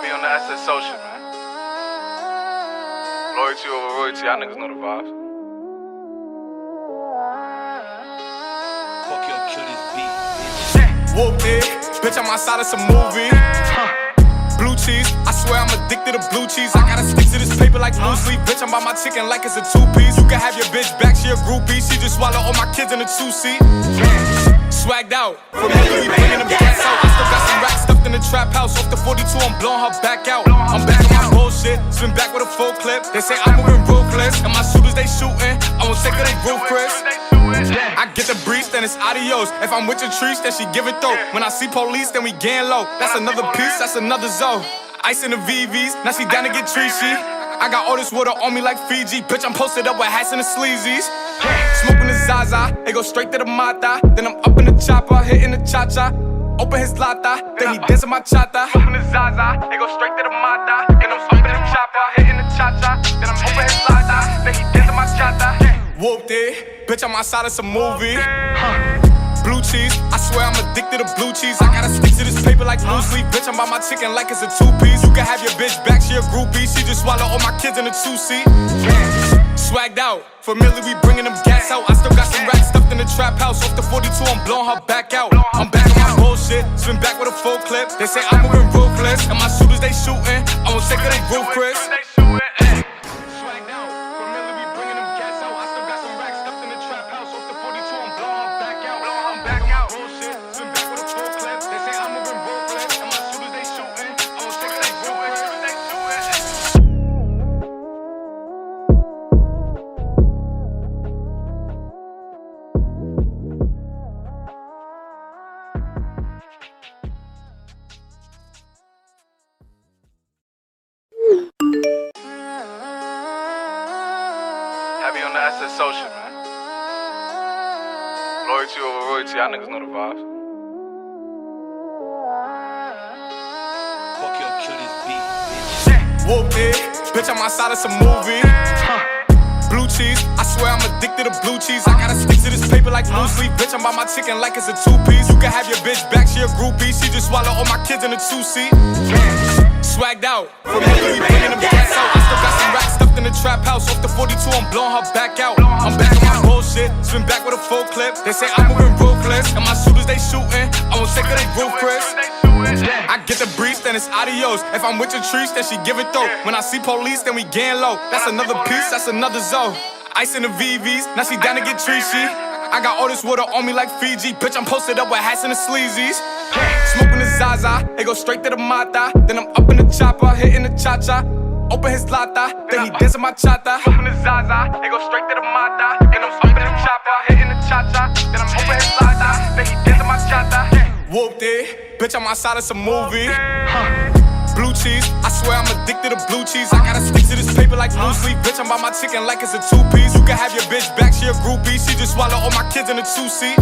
Heavy on the SSO shit, man. Loyalty over royalty, y'all niggas know the vibes. Fuck your kill this beat, bitch. Whooped it, bitch, I'm outside of some movie. Blue cheese, I swear I'm addicted to blue cheese. I gotta stick to this paper like blue sleep. Bitch, I'm by my chicken like it's a two-piece. You can have your bitch back, she a groupie. She just swallow all my kids in a two-seat. Swagged out, from Italy, bringing them gas out. I still got some racks stuffed in the trap house. Off the 42, I'm blowing her back out. I'm back on my bullshit, spin back with a full clip. They say I'm moving ruthless, and my shooters they shooting. I won't take her, they roof, Chris. I get the breeze, then it's adios. If I'm with your trees, then she give it though. When I see police, then we gang low. That's another piece, that's another zone. Ice in the VVs, now she down to get treachy. I got all this water on me like Fiji. Bitch, I'm posted up with hats and the sleazies. Smoking the Zaza, it go straight to the Mata. Then I'm up in the chopper, hitting the cha-cha. Open his lata, then he dancing my chata. Smoking the Zaza, it go straight to the Mata. Then I'm up in the chopper, hitting the cha-cha. Then I'm open his lata, then he dancing my chata. Whooped it, bitch, I'm outside of some movie. Blue cheese, I swear I'm addicted to blue cheese. I gotta stick to this paper like blue sleep. Bitch, I'm by my chicken like it's a two-piece. You can have your bitch back, she a groupie. She just swallow all my kids in a two-seat. Swagged out, familiar, we bringing them gas out. I still got some racks stuffed in the trap house. Off the 42, I'm blowing her back out. I'm back on my bullshit, spin back with a full clip. They say I'm moving ruthless, and my shooters they shooting. I won't take her, they roof, Chris. Heavy on the SSO shit, man. Loyalty over royalty, y'all niggas know the vibes. Fuck your kill this beat, bitch. Whooped it, bitch, I'm outside of some movie. Blue cheese, I swear I'm addicted to blue cheese. I gotta stick to this paper like blue sleep. Bitch, I'm by my chicken like it's a two-piece. You can have your bitch back, she a groupie. She just swallow all my kids in a two-seat. Swagged out, from Italy, bringing them gas out. I still got some racks stuffed in the trap house. Off the 42, I'm blowing her back out. I'm back on my bullshit, spin back with a full clip. They say I'm moving ruthless, and my shooters they shooting. I won't take her, they roof, Chris. I get the breeze, then it's adios. If I'm with your trees, then she give it though. When I see police, then we gang low. That's another piece, that's another zone. Ice in the VVs, now she down to get treachy. I got all this water on me like Fiji. Bitch, I'm posted up with hats and the sleazies. Smoking the Zaza, it go straight to the Mata. Then I'm up in the chopper, hitting the cha-cha. Open his lata, then he dancing my chata. Smoking the Zaza, it go straight to the Mata. Then I'm up in the chopper, hitting the cha-cha. Then I'm open his lata, then he dancing my chata. Whooped it, bitch, I'm outside of some movie. Blue cheese, I swear I'm addicted to blue cheese. I gotta stick to this paper like blue sleep. Bitch, I'm by my chicken like it's a two-piece. You can have your bitch back, she a groupie. She just swallow all my kids in a two-seat.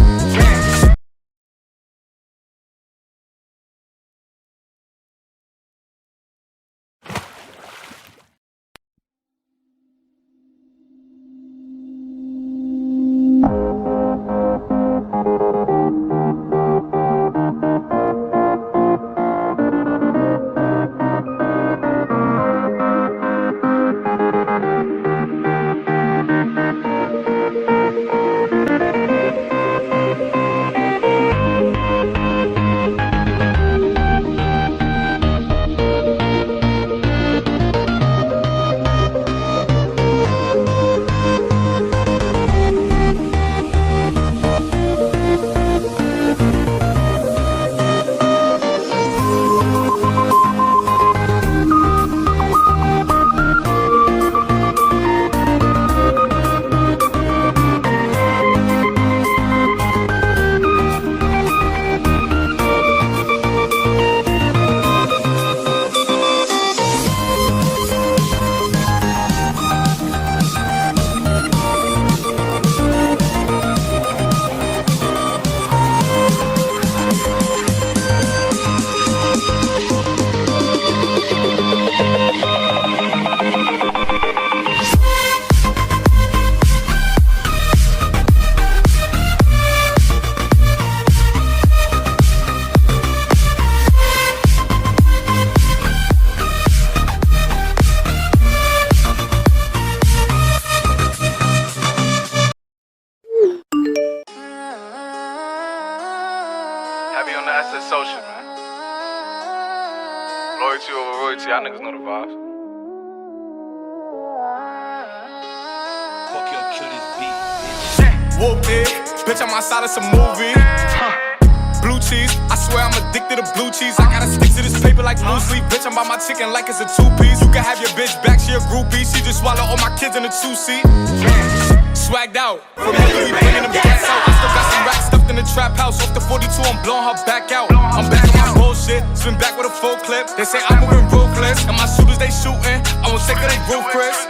Heavy on the SSO shit, man. Loyalty over royalty, y'all niggas know the vibes. Fuck your kill this beat, bitch. Whooped it, bitch, I'm outside of some movie. Blue cheese, I swear I'm addicted to blue cheese. I gotta stick to this paper like blue sleep. Bitch, I'm by my chicken like it's a two-piece. You can have your bitch back, she a groupie. She just swallow all my kids in a two-seat. Swagged out, familiar, we bringing them gas out. I still got some racks stuffed in the trap house. Off the 42, I'm blowing her back out. I'm back on my bullshit, spin back with a full clip. They say I'm moving ruthless, and my shooters they shooting. I won't take her, they roof Chris.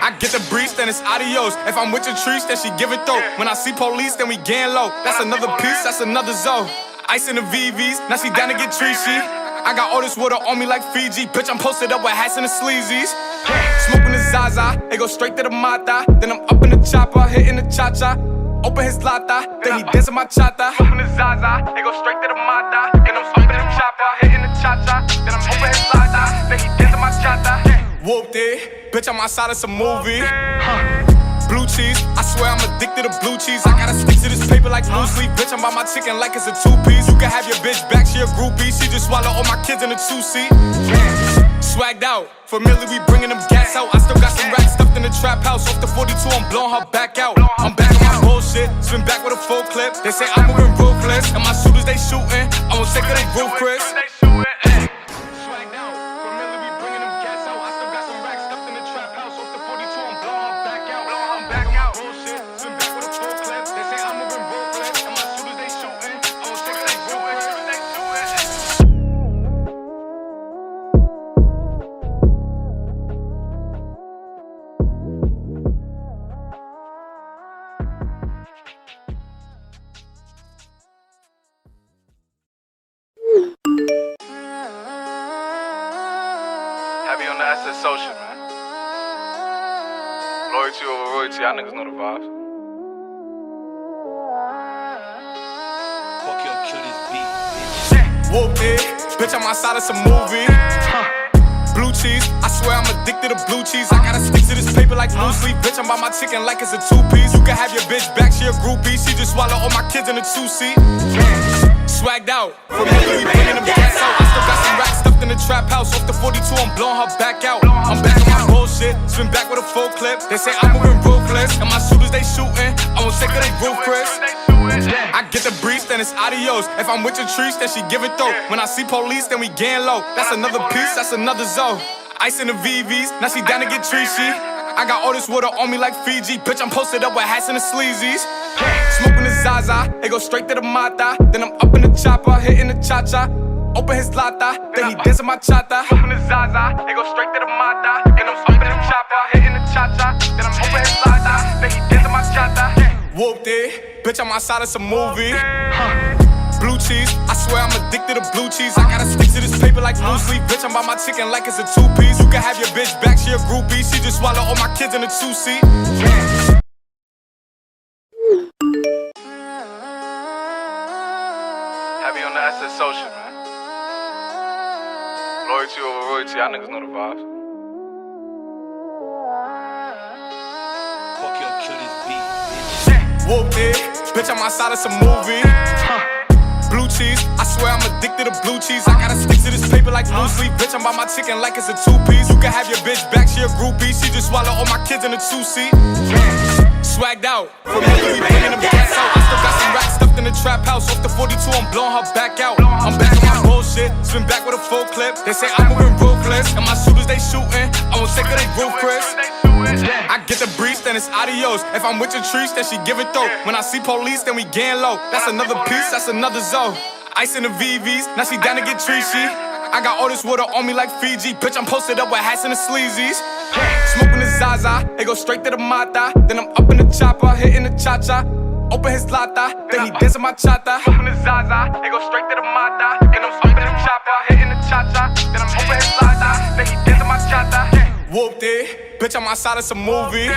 I get the breeze, then it's adios. If I'm with your trees, then she give it though. When I see police, then we gang low. That's another piece, that's another zone. Ice in the VVs, now she down to get treachy. I got all this water on me like Fiji. Bitch, I'm posted up with hats and the sleazies. Smoking the Zaza, it go straight to the Mata. Then I'm up in the chopper, hitting the cha-cha. Open his lata, then he dancing my chata. Smoking the Zaza, it go straight to the Mata. Then I'm up in the chopper, hitting the cha-cha. Then I'm open his lata, then he dancing my chata. Whooped it, bitch, I'm outside of some movie. Blue cheese, I swear I'm addicted to blue cheese. I gotta stick to this paper like blue sleep. Bitch, I'm by my chicken like it's a two-piece. You can have your bitch back, she a groupie. She just swallow all my kids in a two-seat. Swagged out, familiar, we bringing them gas out. I still got some racks stuffed in the trap house. Off the 42, I'm blowing her back out. I'm back on my bullshit, spin back with a full clip. They say I'm moving ruthless, and my shooters they shooting. I won't take her, they roof Chris. Swagged out, familiar, we bringing them gas out. I still got some racks stuffed in the trap house. Off the 42, I'm blowing her back out. I'm back on my bullshit, spin back with a full clip. They say I'm moving ruthless, and my shooters they shooting. I won't take her, they roof Chris. Heavy on the SSO shit, man. Loyalty over royalty, y'all niggas know the vibes. Fuck your kill this beat, bitch. Whooped it, bitch, I'm outside of some movie. Blue cheese, I swear I'm addicted to blue cheese. I gotta stick to this paper like blue sleep. Bitch, I'm by my chicken like it's a two-piece. You can have your bitch back, she a groupie. She just swallow all my kids in a two-seat. Swagged out, familiar, we bringing them gas out. I still got some racks stuffed in the trap house. Off the 42, I'm blowing her back out. I'm back on my bullshit, spin back with a full clip. They say I'm moving ruthless, and my shooters they shooting. I won't take her, they roof Chris. I get the breeze, then it's adios. If I'm with your trees, then she give it though. When I see police, then we gang low. That's another piece, that's another zone. Ice in the VVs, now she down to get treachy. I got all this water on me like Fiji. Bitch, I'm posted up with hats and the sleazies. Smoking the Zaza, it go straight to the Mata. Then I'm up in the chopper, hitting the cha-cha. Open his lata, then he dancing my chata. Smoking the Zaza, it go straight to the Mata. Then I'm up in the chopper, hitting the cha-cha. Then I'm open his lata, then he dancing my chata. Whooped it, bitch, I'm outside of some movie. Blue cheese, I swear I'm addicted to blue cheese. I gotta stick to this paper like blue sleep. Bitch, I'm by my chicken like it's a two-piece. You can have your bitch back, she a groupie. She just swallow all my kids in a two-seat. Heavy on the SSO shit, man. Loyalty over royalty, y'all niggas know the vibes. Fuck your kill this beat, bitch. Whooped it, bitch, I'm outside of some movie. Blue cheese, I swear I'm addicted to blue cheese. I gotta stick to this paper like blue sleep. Bitch, I'm by my chicken like it's a two-piece. You can have your bitch back, she a groupie. She just swallow all my kids in a two-seat. Swagged out, familiar, we bringing them gas out. I still got some racks stuffed in the trap house. Off the 42, I'm blowing her back out. I'm back on my bullshit, spin back with a full clip. They say I'm moving ruthless, and my shooters they shooting. I won't take her, they roof Chris. I get the breeze, then it's adios. If I'm with your trees, then she give it though. When I see police, then we gang low. That's another piece, that's another zone. Ice in the VVs, now she down to get treachy. I got all this water on me like Fiji. Bitch, I'm posted up with hats and the sleazies. Smoking the Zaza, it go straight to the Mata. Then I'm up in the chopper, hitting the cha-cha. Open his lata, then he dancing my chata. Smoking the Zaza, it go straight to the Mata. Then I'm up in the chopper, hitting the cha-cha. Then I'm open his lata, then he dancing my chata. Whooped it, bitch, I'm outside of some movie.